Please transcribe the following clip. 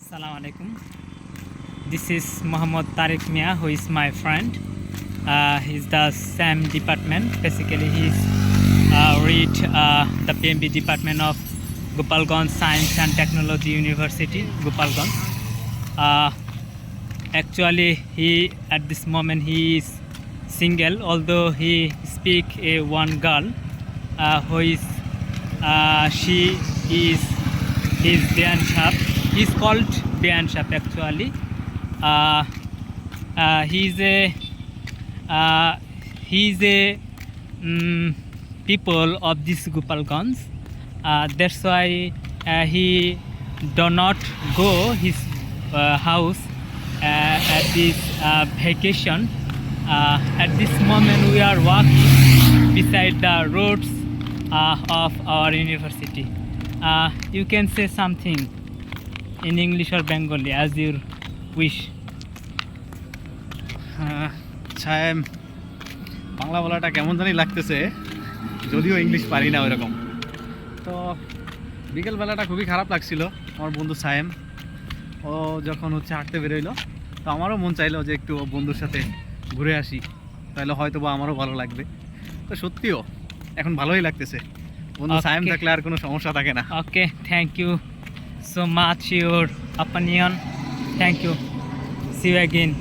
Assalamu alaikum. This is Muhammad Tariq Mia, who is my friend. He's the same department. Basically, he's read the PMB department of Gopalganj Science and Technology University, Gopalganj. Actually, he at this moment he is single, although he speak a one girl, who is she is his Dayan Shap. He's called Dayan Shap actually. He's a people of this Gopalganj. That's why he do not go his house at this vacation. At this moment we are walking beside the roads of our university. You can say something in English or Bengali as you wish. ছায়েম Bangla বলাটা কেমন জানি লাগতেছে, যদিও English পারি না ওইরকম। তো বিকেলবেলাটা খুবই খারাপ লাগছিল। আমার বন্ধু সায়েম ও যখন হাঁটতে বেরোইলো, তো আমারও মন চাইলো যে একটু বন্ধুর সাথে ঘুরে আসি, তাহলে হয়তো বা আমারও ভালো লাগবে। তো সত্যিও এখন ভালোই লাগতেছে, বন্ধু সায়েম থাকলে আর কোনো সমস্যা থাকে না। Okay, thank you so much your opinion. Thank you. See you again.